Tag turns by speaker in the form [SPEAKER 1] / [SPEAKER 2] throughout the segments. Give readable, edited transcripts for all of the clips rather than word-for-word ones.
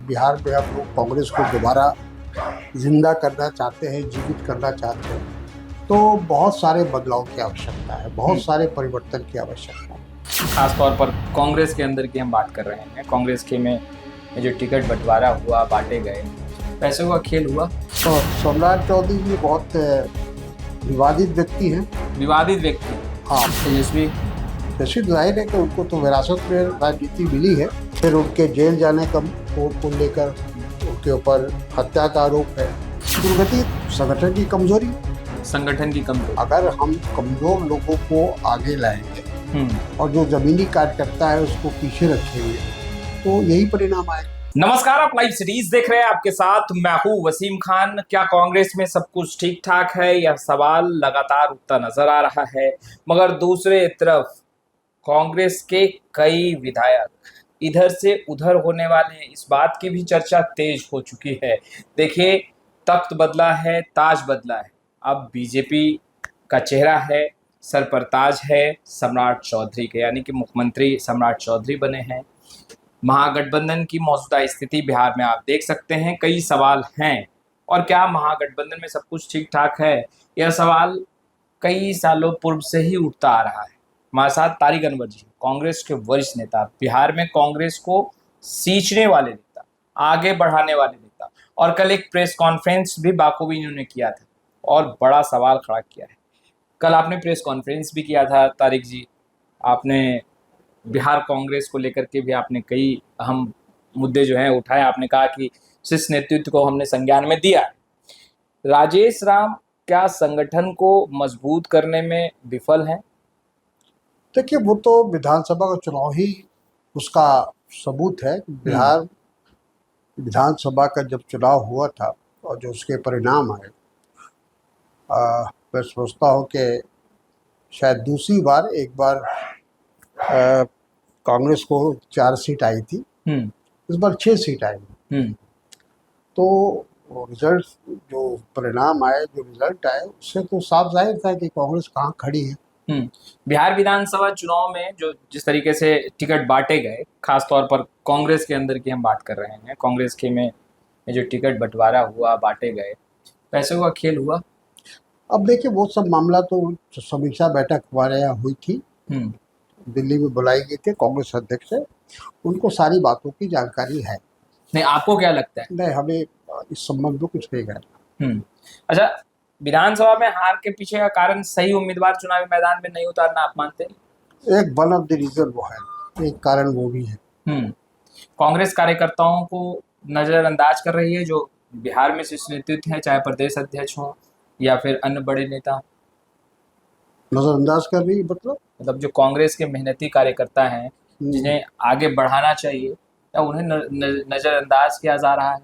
[SPEAKER 1] बिहार में हम लोग कांग्रेस को दोबारा जिंदा करना चाहते हैं, जीवित करना चाहते हैं, तो बहुत सारे बदलाव की आवश्यकता है, बहुत सारे परिवर्तन की आवश्यकता है।
[SPEAKER 2] खास तौर पर कांग्रेस के अंदर की हम बात कर रहे हैं। कांग्रेस के में जो टिकट बंटवारा हुआ, बांटे गए, पैसों का खेल हुआ।
[SPEAKER 1] तो सोमनाथ चौधरी जी बहुत विवादित व्यक्ति हैं।
[SPEAKER 2] विवादित व्यक्ति।
[SPEAKER 1] हाँ,
[SPEAKER 2] तेजस्वी
[SPEAKER 1] निश्चित जाहिर है कि उनको तो विरासत में राजनीति मिली है। फिर उनके जेल जाने का को लेकर उनके ऊपर हत्या का आरोप है। दुर्गति संगठन की कमजोरी।
[SPEAKER 2] संगठन की कमजोरी।
[SPEAKER 1] अगर हम कमजोर लोगों को आगे लाएंगे और जो जमीनी कार्यकर्ता है उसको पीछे रखेंगे तो यही परिणाम आएगा।
[SPEAKER 2] नमस्कार, आप लाइव सीरीज देख रहे हैं। आपके साथ मैं हूं वसीम खान। क्या कांग्रेस में सब कुछ ठीक ठाक है? यह सवाल लगातार उठता नजर आ रहा है, मगर दूसरे तरफ कांग्रेस के कई विधायक इधर से उधर होने वाले हैं, इस बात की भी चर्चा तेज हो चुकी है। देखिए, तख्त बदला है, ताज बदला है। अब बीजेपी का चेहरा है, सर पर ताज है सम्राट चौधरी के, यानी कि मुख्यमंत्री सम्राट चौधरी बने हैं। महागठबंधन की मौजूदा स्थिति बिहार में आप देख सकते हैं, कई सवाल हैं। और क्या महागठबंधन में सब कुछ ठीक ठाक है? यह सवाल कई सालों पूर्व से ही उठता आ रहा है। हमारे साथ तारिक अनवर जी, कांग्रेस के वरिष्ठ नेता, बिहार में कांग्रेस को सींचने वाले नेता, आगे बढ़ाने वाले नेता। और कल एक प्रेस कॉन्फ्रेंस भी बाखूबी इन्होंने किया था और बड़ा सवाल खड़ा किया है। कल आपने प्रेस कॉन्फ्रेंस भी किया था तारिक जी, आपने बिहार कांग्रेस को लेकर के भी आपने कई अहम मुद्दे जो हैं उठाए। आपने कहा कि शीर्ष नेतृत्व को हमने संज्ञान में दिया। राजेश राम क्या संगठन को मजबूत करने में विफल हैं?
[SPEAKER 1] देखिए, वो तो विधानसभा का चुनाव ही उसका सबूत है। बिहार विधानसभा का जब चुनाव हुआ था और जो उसके परिणाम आए, मैं सोचता हूँ कि शायद दूसरी बार, एक बार कांग्रेस को 4 सीट आई थी, इस बार 6 सीट आई। तो रिजल्ट, जो परिणाम आए, जो रिजल्ट आए, उससे तो साफ जाहिर था कि कांग्रेस कहाँ खड़ी है।
[SPEAKER 2] बिहार विधानसभा चुनाव में जो जिस तरीके से टिकट बांटे गए, खास तौर पर कांग्रेस के अंदर की हम बात कर रहे हैं, कांग्रेस के में जो टिकट बंटवारा हुआ, बांटे गए, पैसों का खेल हुआ।
[SPEAKER 1] अब देखिए, वो सब मामला तो समीक्षा बैठक हमारे यहाँ हुई थी, दिल्ली में बुलाई गई थी कांग्रेस अध्यक्ष से, उनको सारी बातों की जानकारी है।
[SPEAKER 2] नहीं, आपको क्या लगता है?
[SPEAKER 1] नहीं, हमें इस संबंध में कुछ नहीं कहना।
[SPEAKER 2] अच्छा, विधानसभा में हार के पीछे का कारण सही उम्मीदवार चुनावी मैदान में नहीं उतारना, आप मानते हैं?
[SPEAKER 1] एक वन ऑफ द रीजन वो है, एक कारण वो भी है।
[SPEAKER 2] कांग्रेस कार्यकर्ताओं को नजरअंदाज कर रही है, जो बिहार में शीर्ष नेतृत्व है, चाहे प्रदेश अध्यक्ष हो या फिर अन्य बड़े नेता।
[SPEAKER 1] नजरअंदाज कर रही है मतलब
[SPEAKER 2] जो कांग्रेस के मेहनती कार्यकर्ता हैं, जिन्हें आगे बढ़ाना चाहिए, या उन्हें नजरअंदाज किया जा रहा है?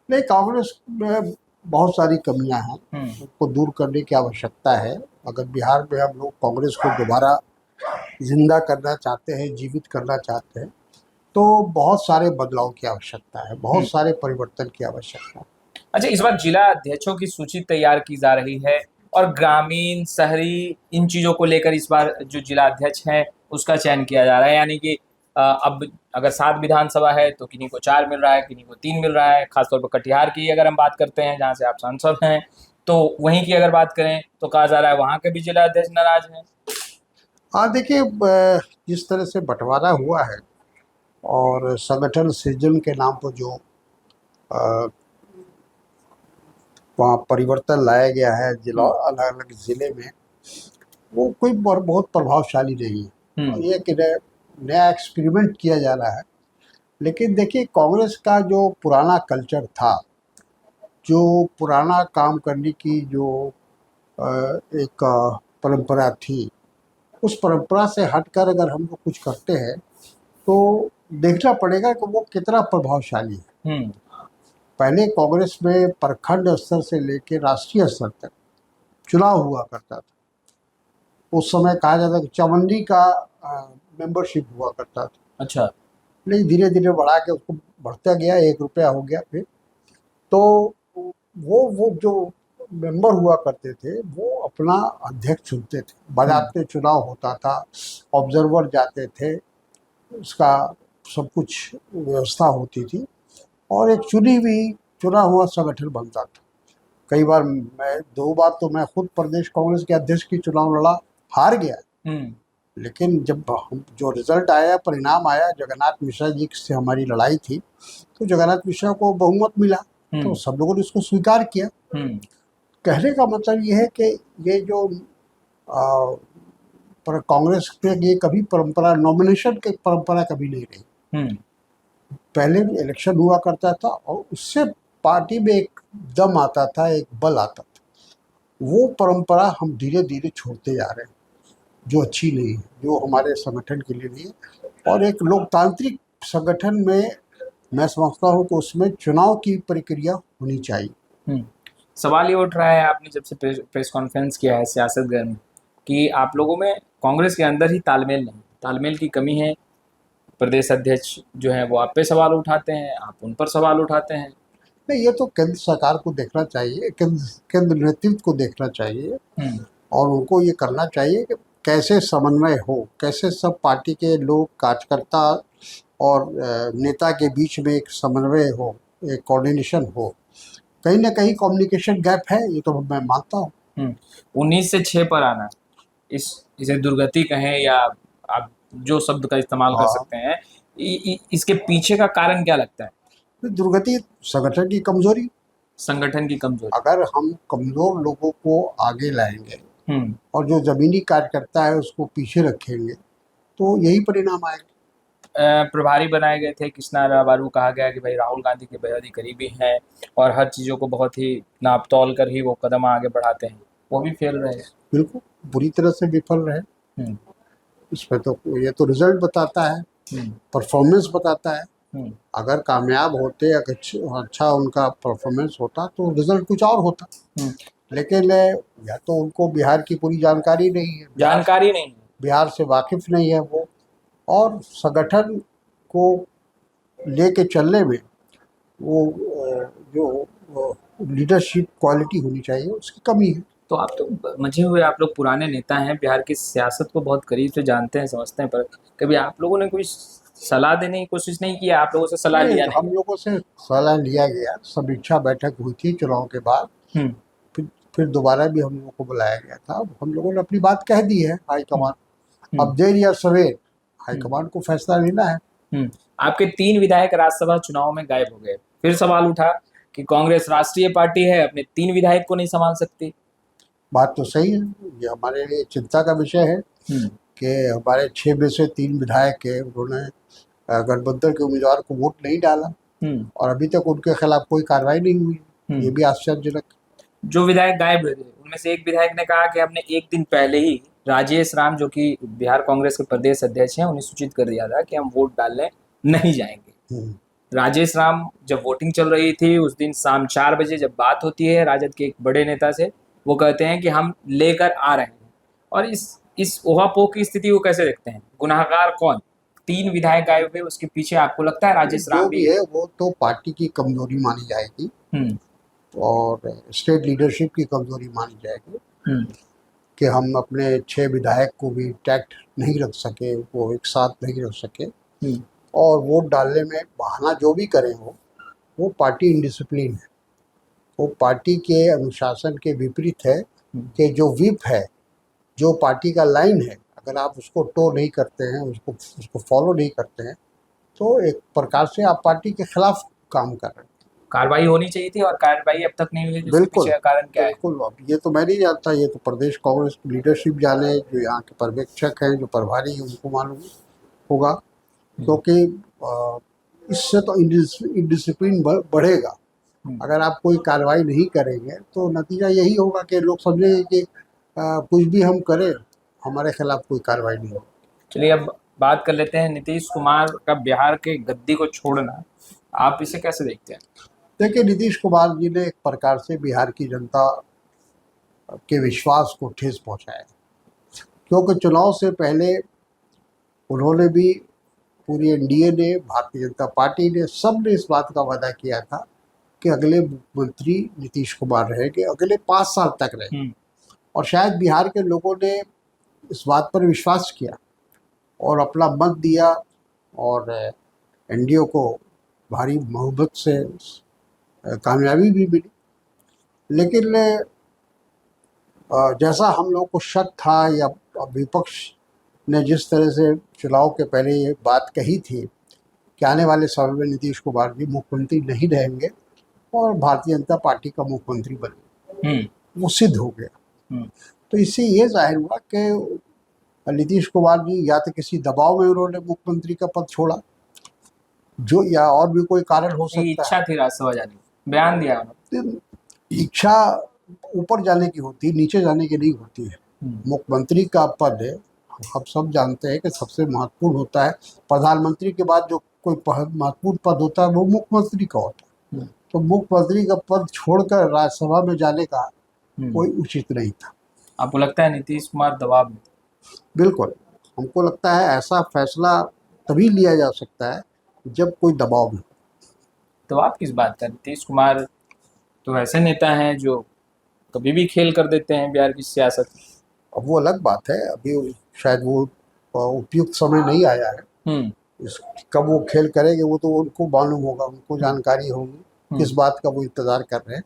[SPEAKER 1] नहीं, कांग्रेस में बहुत सारी कमियां हैं, उसको दूर करने की आवश्यकता है। अगर बिहार में हम लोग कांग्रेस को दोबारा जिंदा करना चाहते हैं, जीवित करना चाहते हैं, तो बहुत सारे बदलाव की आवश्यकता है, बहुत सारे परिवर्तन की आवश्यकता है।
[SPEAKER 2] अच्छा, इस बार जिला अध्यक्षों की सूची तैयार की जा रही है और ग्रामीण, शहरी, इन चीजों को लेकर इस बार जो जिला अध्यक्ष है उसका चयन किया जा रहा है। यानी कि अब अगर 7 विधानसभा है तो किन्हीं को 4 मिल रहा है, किन्हीं को 3 मिल रहा है। खासतौर पर कटिहार की अगर हम बात करते हैं, जहाँ से आप सांसद हैं, तो वहीं की अगर बात करें तो कहा जा रहा है वहाँ के भी जिला अध्यक्ष नाराज हैं।
[SPEAKER 1] हाँ, देखिए, जिस तरह से बंटवारा हुआ है और संगठन सृजन के नाम पर जो वहाँ परिवर्तन लाया गया है जिला, अलग अलग जिले में, वो कोई बहुत प्रभावशाली नहीं है। और ये कि नया एक्सपेरिमेंट किया जा रहा है। लेकिन देखिए, कांग्रेस का जो पुराना कल्चर था, जो पुराना काम करने की जो एक परंपरा थी, उस परंपरा से हटकर अगर हम लोग कुछ करते हैं तो देखना पड़ेगा कि वो कितना प्रभावशाली है। पहले कांग्रेस में प्रखंड स्तर से लेकर राष्ट्रीय स्तर तक चुनाव हुआ करता था। उस समय कहा जाता कि चवन्नी का मेंबरशिप हुआ करता था।
[SPEAKER 2] अच्छा।
[SPEAKER 1] लेकिन धीरे धीरे बढ़ा के उसको बढ़ता गया, 1 रुपया हो गया। फिर तो वो जो मेंबर हुआ करते थे वो अपना अध्यक्ष चुनते थे, बाज़ाब्ते चुनाव होता था, ऑब्जर्वर जाते थे, उसका सब कुछ व्यवस्था होती थी। और एक चुना हुआ संगठन बनता था। कई बार मैं 2 बार तो मैं खुद प्रदेश कांग्रेस के अध्यक्ष की चुनाव लड़ा, हार गया। लेकिन जब हम जो रिजल्ट आया, परिणाम आया, जगन्नाथ मिश्रा जी से हमारी लड़ाई थी, तो जगन्नाथ मिश्रा को बहुमत मिला, तो सब लोगों ने इसको स्वीकार किया। कहने का मतलब ये है कि ये जो पर कांग्रेस पे ये कभी परंपरा, नॉमिनेशन की परंपरा कभी नहीं रही। पहले भी इलेक्शन हुआ करता था और उससे पार्टी में एक दम आता था, एक बल आता था। वो परंपरा हम धीरे धीरे छोड़ते जा रहे हैं, जो अच्छी नहीं है, जो हमारे संगठन के लिए नहीं है। और एक लोकतांत्रिक संगठन में मैं समझता हूँ कि उसमें चुनाव की प्रक्रिया होनी चाहिए।
[SPEAKER 2] सवाल ये उठ रहा है, आपने जब से प्रेस कॉन्फ्रेंस किया है सियासतगढ़ में, कि आप लोगों में कांग्रेस के अंदर ही तालमेल की कमी है। प्रदेश अध्यक्ष जो है वो आप पे सवाल उठाते हैं, आप उन पर सवाल उठाते हैं।
[SPEAKER 1] नहीं, ये तो केंद्र सरकार को देखना चाहिए, केंद्र नेतृत्व को देखना चाहिए, और उनको ये करना चाहिए कि कैसे समन्वय हो, कैसे सब पार्टी के लोग, कार्यकर्ता और नेता के बीच में एक समन्वय हो, एक कोऑर्डिनेशन हो। कहीं ना कहीं कम्युनिकेशन गैप है, ये तो मैं मानता हूँ।
[SPEAKER 2] 19 से 6 पर आना, इसे दुर्गति कहें या आप जो शब्द का इस्तेमाल कर सकते हैं, इसके पीछे का कारण क्या लगता है?
[SPEAKER 1] दुर्गति संगठन की कमजोरी। अगर हम कमजोर लोगों को आगे लाएंगे और जो जमीनी कार्यकर्ता है उसको पीछे रखेंगे, तो यही परिणाम आएगा।
[SPEAKER 2] प्रभारी बनाए गए थे कृष्णा राबारू, कहा गया कि भाई राहुल गांधी के बेहद ही करीबी हैं और हर चीज़ों को बहुत ही नाप तौल कर ही वो कदम आगे बढ़ाते हैं, वो भी फेल रहे।
[SPEAKER 1] बिल्कुल बुरी तरह से विफल रहे। इसमें तो ये तो रिजल्ट बताता है, परफॉर्मेंस बताता है। अगर कामयाब होते, अगर अच्छा उनका परफॉर्मेंस होता तो रिजल्ट कुछ और होता। लेकिन या तो उनको बिहार की पूरी जानकारी नहीं है, बिहार से वाकिफ नहीं है वो, और संगठन को लेके चलने में वो जो लीडरशिप क्वालिटी होनी चाहिए उसकी कमी है।
[SPEAKER 2] तो आप तो मजे हुए, आप लोग पुराने नेता हैं, बिहार की सियासत को बहुत करीब से जानते हैं, समझते हैं, पर कभी आप लोगों ने कोई सलाह देने की कोशिश नहीं किया? आप लोगों से सलाह लिया नहीं?
[SPEAKER 1] हम लोगों से सलाह लिया गया, समीक्षा बैठक हुई थी चुनाव के बाद। फिर दोबारा भी हम लोगों को बुलाया गया था। हम लोगों ने अपनी बात कह दी है हाईकमान। अब देर या सवेर हाईकमान को फैसला लेना है।
[SPEAKER 2] आपके 3 विधायक राज्यसभा चुनाव में गायब हो गए, फिर सवाल उठा कि कांग्रेस राष्ट्रीय पार्टी है, अपने 3 विधायक को नहीं संभाल सकती।
[SPEAKER 1] बात तो सही है, ये हमारे लिए चिंता का विषय है कि हमारे 6 में से 3 विधायक है, उन्होंने गठबंधन के उम्मीदवार को वोट नहीं डाला और अभी तक उनके खिलाफ कोई कार्रवाई नहीं हुई। ये भी आश्चर्यजनक।
[SPEAKER 2] जो विधायक गायब हुए थे उनमें से एक विधायक ने कहा कि हमने एक दिन पहले ही राजेश राम, जो कि बिहार कांग्रेस के प्रदेश अध्यक्ष हैं, उन्हें सूचित कर दिया था कि हम वोट डालने नहीं जाएंगे। राजेश राम, जब वोटिंग चल रही थी उस दिन शाम 4 बजे जब बात होती है राजद के एक बड़े नेता से, वो कहते हैं कि हम लेकर आ रहे हैं। और इस ओहापोह की स्थिति को कैसे देखते हैं? गुनाहगार कौन? 3 विधायक गायब हुए, उसके पीछे आपको लगता है राजेश राम भी
[SPEAKER 1] है? वो तो पार्टी की कमजोरी मानी जाएगी और स्टेट लीडरशिप की कमजोरी मानी जाएगी कि हम अपने 6 विधायक को भी टैक्ट नहीं रख सके, वो एक साथ नहीं रख सके और वोट डालने में बहाना जो भी करें वो पार्टी इंडिसिप्लिन है, वो पार्टी के अनुशासन के विपरीत है। कि जो विप है, जो पार्टी का लाइन है, अगर आप उसको टो नहीं करते हैं, उसको फॉलो नहीं करते हैं, तो एक प्रकार से आप पार्टी के खिलाफ काम कर रहे हैं।
[SPEAKER 2] कार्रवाई होनी चाहिए थी और कार्रवाई अब तक नहीं हुई।
[SPEAKER 1] बिल्कुल,
[SPEAKER 2] कारण क्या है?
[SPEAKER 1] बिल्कुल। अब ये तो मैं नहीं जानता, ये तो प्रदेश कांग्रेस की लीडरशिप जाने, जो यहाँ के पर्यवेक्षक हैं, जो प्रभारी हैं, उनको मालूम होगा। क्योंकि इससे तो इंडिसिप्लिन बढ़ेगा। अगर आप कोई कार्रवाई नहीं करेंगे तो नतीजा यही होगा कि लोग समझेंगे कि कुछ भी हम करें, हमारे खिलाफ कोई कार्रवाई नहीं होगी।
[SPEAKER 2] चलिए अब बात कर लेते हैं नीतीश कुमार का बिहार के गद्दी को छोड़ना, आप इसे कैसे देखते हैं?
[SPEAKER 1] देखिए, नीतीश कुमार जी ने एक प्रकार से बिहार की जनता के विश्वास को ठेस पहुंचाया, क्योंकि चुनाव से पहले उन्होंने भी, पूरी एनडीए ने, भारतीय जनता पार्टी ने, सब ने इस बात का वादा किया था कि अगले मुख्यमंत्री नीतीश कुमार रहेंगे, अगले 5 साल तक रहेंगे। और शायद बिहार के लोगों ने इस बात पर विश्वास किया और अपना मत दिया और एनडीए को भारी मोहब्बत से कामयाबी भी मिली। लेकिन जैसा हम लोग को शक था या विपक्ष ने जिस तरह से चुनाव के पहले ये बात कही थी कि आने वाले समय में नीतीश कुमार जी मुख्यमंत्री नहीं रहेंगे और भारतीय जनता पार्टी का मुख्यमंत्री बने, वो सिद्ध हो गया। तो इससे ये जाहिर हुआ कि नीतीश कुमार जी या तो किसी दबाव में उन्होंने मुख्यमंत्री का पद छोड़ा, जो या और भी कोई कारण हो सकता है।
[SPEAKER 2] इच्छा थी राज्यसभा जाने की, बयान दिया उन्होंने।
[SPEAKER 1] इच्छा ऊपर जाने की होती, नीचे जाने की नहीं होती है। मुख्यमंत्री का पद हम सब जानते हैं कि सबसे महत्वपूर्ण होता है। प्रधानमंत्री के बाद जो कोई महत्वपूर्ण पद होता है वो मुख्यमंत्री का होता है। तो मुख्यमंत्री का पद छोड़कर राज्यसभा में जाने का कोई उचित नहीं था।
[SPEAKER 2] आपको लगता है नीतीश कुमार दबाव में?
[SPEAKER 1] बिल्कुल, हमको लगता है ऐसा फैसला तभी लिया जा सकता है जब कोई दबाव में।
[SPEAKER 2] दबाव किस बात का? नीतीश कुमार तो ऐसे नेता हैं जो कभी भी खेल कर देते हैं बिहार की सियासत।
[SPEAKER 1] अब वो अलग बात है, अभी शायद वो उपयुक्त समय नहीं आया है। कब वो खेल करेंगे वो तो उनको मालूम होगा, उनको जानकारी होगी किस बात का वो इंतजार कर रहे हैं।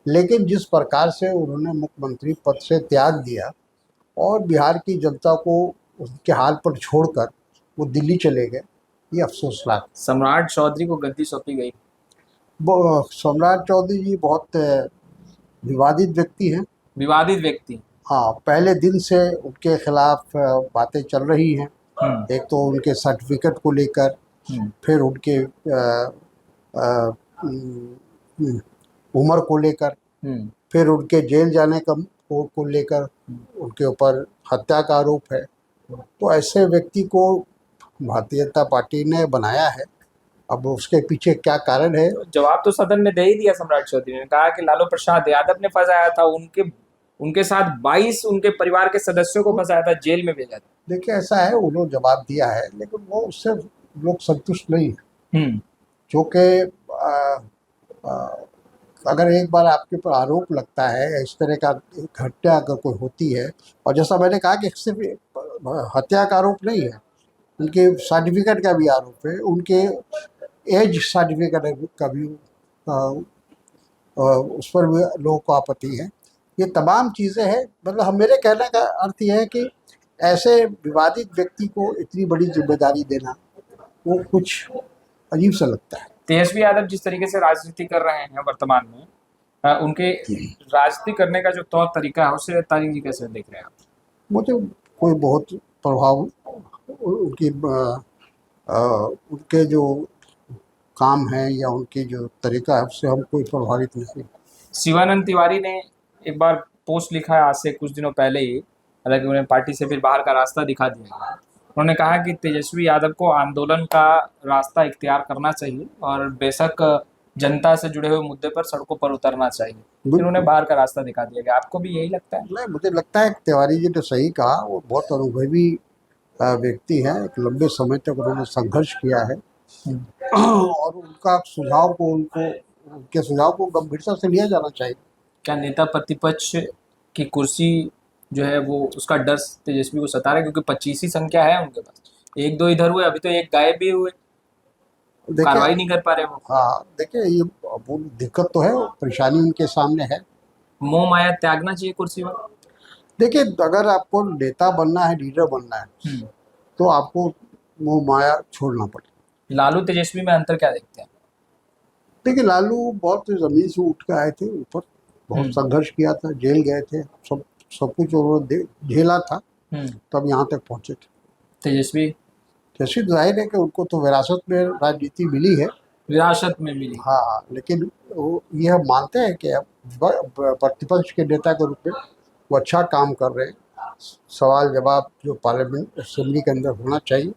[SPEAKER 1] लेकिन जिस प्रकार से उन्होंने मुख्यमंत्री पद से त्याग दिया और बिहार की जनता को उसके हाल पर छोड़कर वो दिल्ली चले गए, ये अफसोसनाक।
[SPEAKER 2] सम्राट चौधरी को गद्दी सौंपी गई।
[SPEAKER 1] सम्राट चौधरी जी बहुत विवादित व्यक्ति हैं।
[SPEAKER 2] विवादित व्यक्ति?
[SPEAKER 1] हाँ, पहले दिन से उनके खिलाफ बातें चल रही हैं। एक तो उनके सर्टिफिकेट को लेकर, फिर उनके उम्र को लेकर, फिर उनके जेल जाने का को लेकर उनके ऊपर हत्या का आरोप है। तो ऐसे व्यक्ति को भारतीय जनता पार्टी ने बनाया है। अब उसके पीछे क्या कारण है?
[SPEAKER 2] जवाब तो सदन में दे ही दिया सम्राट चौधरी ने। कहा कि लालू प्रसाद यादव ने फंसाया था, उनके साथ 22 उनके परिवार के सदस्यों को फंसाया था, जेल में भेजा था।
[SPEAKER 1] देखिए, ऐसा है, उन्होंने जवाब दिया है, लेकिन वो उससे लोग संतुष्ट नहीं है। जो कि अगर एक बार आपके ऊपर आरोप लगता है, इस तरह का घटना अगर कोई होती है, और जैसा मैंने कहा कि सिर्फ हत्या का आरोप नहीं है, उनके सर्टिफिकेट का भी आरोप है, उनके एज सर्टिफिकेट का भी उस पर भी लोगों को आपत्ति है। ये तमाम चीज़ें हैं। मतलब मेरे कहने का अर्थ यह है कि ऐसे विवादित व्यक्ति को इतनी बड़ी जिम्मेदारी देना वो कुछ अजीब सा लगता है।
[SPEAKER 2] तेजस्वी यादव जिस तरीके से राजनीति कर रहे हैं वर्तमान में, उनके राजनीति करने का जो तौर तरीका है उसे तारिक जी कैसे देख रहे हैं आप?
[SPEAKER 1] मुझे कोई बहुत प्रभाव उनके जो काम है या उनकी जो तरीका है उससे हम कोई प्रभावित नहीं।
[SPEAKER 2] शिवानंद तिवारी ने एक बार पोस्ट लिखा है आज से कुछ दिनों पहले ही, हालांकि उन्हें पार्टी से फिर बाहर का रास्ता दिखा दिया। उन्होंने कहा कि तेजस्वी यादव को आंदोलन का रास्ता इख्तियार करना चाहिए और बेशक जनता से जुड़े हुए मुद्दे पर सड़कों पर उतरना चाहिए। फिर उन्हें बाहर का रास्ता दिखा दिया गया। आपको भी यही लगता है?
[SPEAKER 1] नहीं, मुझे लगता है कि तिवारी जी ने सही कहा। वो बहुत अनुभवी व्यक्ति है, एक लंबे समय तक उन्होंने संघर्ष किया है और उनके सुझाव को गंभीरता से लिया जाना चाहिए।
[SPEAKER 2] क्या नेता प्रतिपक्ष की कुर्सी जो है वो उसका डर तेजस्वी को सता रहा है? क्योंकि 25 ही संख्या है उनके पास, 1-2 इधर हुए, अभी तो एक गायब भी हुए, कार्रवाई नहीं कर पा रहे वो।
[SPEAKER 1] हाँ, देखिए, ये वो दिक्कत तो है, परेशानी उनके सामने है।
[SPEAKER 2] मोह माया त्यागना चाहिए कुर्सी में।
[SPEAKER 1] देखिए, अगर आपको नेता बनना है, लीडर बनना है, तो आपको मोह माया छोड़ना पड़ेगा।
[SPEAKER 2] लालू तेजस्वी में अंतर क्या देखते हैं?
[SPEAKER 1] देखिए, लालू बहुत जमीन से उठ के आए थे ऊपर, बहुत संघर्ष किया था, जेल गए थे, सब कुछ उन्होंने झेला था, तब यहाँ तक पहुंचे थे।
[SPEAKER 2] तेजस्वी
[SPEAKER 1] जाहिर है कि उनको तो विरासत में राजनीति मिली है।
[SPEAKER 2] विरासत में मिली,
[SPEAKER 1] हाँ, लेकिन वो ये हम मानते हैं कि प्रतिपक्ष के नेता के रूप में वो अच्छा काम कर रहे हैं। सवाल जवाब जो पार्लियामेंट असेंबली के अंदर होना चाहिए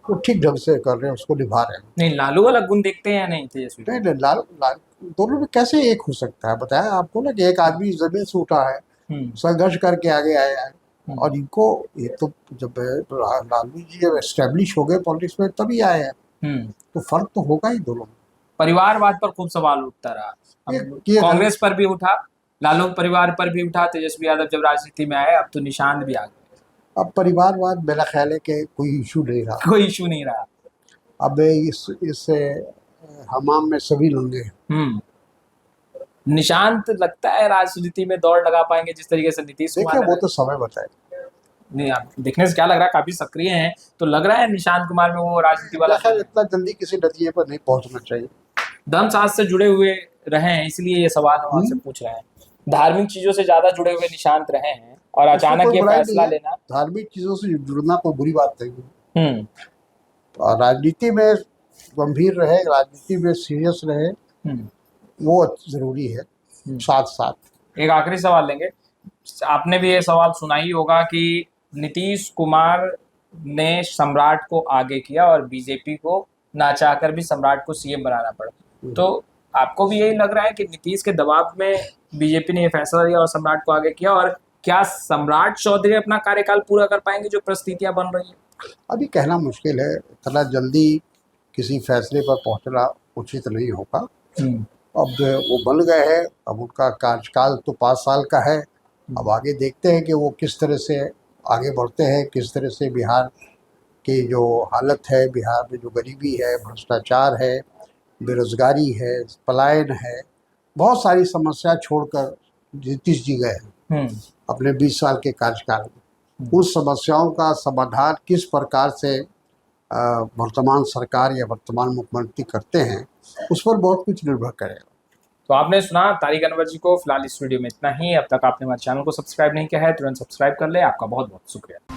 [SPEAKER 1] वो ठीक ढंग से कर रहे हैं, उसको निभा रहे हैं।
[SPEAKER 2] नहीं, लालू वाला गुण देखते हैं या नहीं तेजस्वी?
[SPEAKER 1] नहीं, दोनों में कैसे एक हो सकता है? बताया आपको ना कि एक आदमी जमीन से उठा है, संघर्ष करके आगे आया है, और इनको ये तो जब लालू जी जब एस्टेब्लिश हो गए पॉलिटिक्स में तभी आए हैं, तो फर्क तो होगा ही दोनों में।
[SPEAKER 2] परिवारवाद पर खूब सवाल उठता रहा, कांग्रेस पर भी उठा, लालू परिवार पर भी उठा, तेजस्वी यादव जब राजनीति में आए अब तो निशान भी आ गए।
[SPEAKER 1] अब परिवारवाद मेरा ख्याल है कि कोई इशू नहीं रहा।
[SPEAKER 2] कोई इशू नहीं रहा।
[SPEAKER 1] अब इस हमाम में सभी लोग हैं।
[SPEAKER 2] निशांत लगता है राजनीति में दौड़ लगा पाएंगे जिस तरीके से नीतीश कुमार
[SPEAKER 1] देखिए
[SPEAKER 2] ने?
[SPEAKER 1] वो तो समय बताए।
[SPEAKER 2] नहीं, आप देखने से क्या लग रहा है, काफी सक्रिय हैं, तो लग रहा है निशांत कुमार में वो राजनीति वाला
[SPEAKER 1] खैर इतना जल्दी किसी नतीजे पर नहीं पहुंचना चाहिए।
[SPEAKER 2] धर्म शास्त्र से जुड़े हुए रहे हैं, इसलिए ये सवाल हम आपसे पूछ रहे हैं। धार्मिक चीजों से ज्यादा जुड़े हुए निशांत रहे हैं और अचानक ये फैसला लेना।
[SPEAKER 1] धार्मिक चीजों से जुड़ना कोई बुरी बात नहीं है।
[SPEAKER 2] हम्म
[SPEAKER 1] राजनीति में गंभीर रहे, राजनीति में सीरियस रहे, वो जरूरी है। साथ साथ
[SPEAKER 2] एक आखिरी सवाल लेंगे। आपने भी ये सवाल सुना ही होगा कि नीतीश कुमार ने सम्राट को आगे किया और बीजेपी को ना चाहकर भी सम्राट को सीएम बनाना पड़ा, तो आपको भी यही लग रहा है कि नीतीश के दबाव में बीजेपी ने ये फैसला लिया और सम्राट को आगे किया, और क्या सम्राट चौधरी अपना कार्यकाल पूरा कर पाएंगे जो परिस्थितियां बन रही है?
[SPEAKER 1] अभी कहना मुश्किल है, इतना जल्दी किसी फैसले पर पहुंचना उचित नहीं होगा। अब वो बन गए हैं, अब उनका कार्यकाल तो 5 साल का है। अब आगे देखते हैं कि वो किस तरह से आगे बढ़ते हैं, किस तरह से बिहार की जो हालत है, बिहार में जो गरीबी है, भ्रष्टाचार है, बेरोजगारी है, पलायन है, बहुत सारी समस्या छोड़कर नीतीश जी गए हैं अपने 20 साल के कार्यकाल में। उस समस्याओं का समाधान किस प्रकार से वर्तमान सरकार या वर्तमान मुख्यमंत्री करते हैं, उस पर बहुत कुछ निर्भर करेगा।
[SPEAKER 2] तो आपने सुना तारिक अनवर जी को। फिलहाल इस वीडियो में इतना ही। अब तक आपने हमारे चैनल को सब्सक्राइब नहीं किया है, तुरंत सब्सक्राइब कर ले। आपका बहुत बहुत शुक्रिया।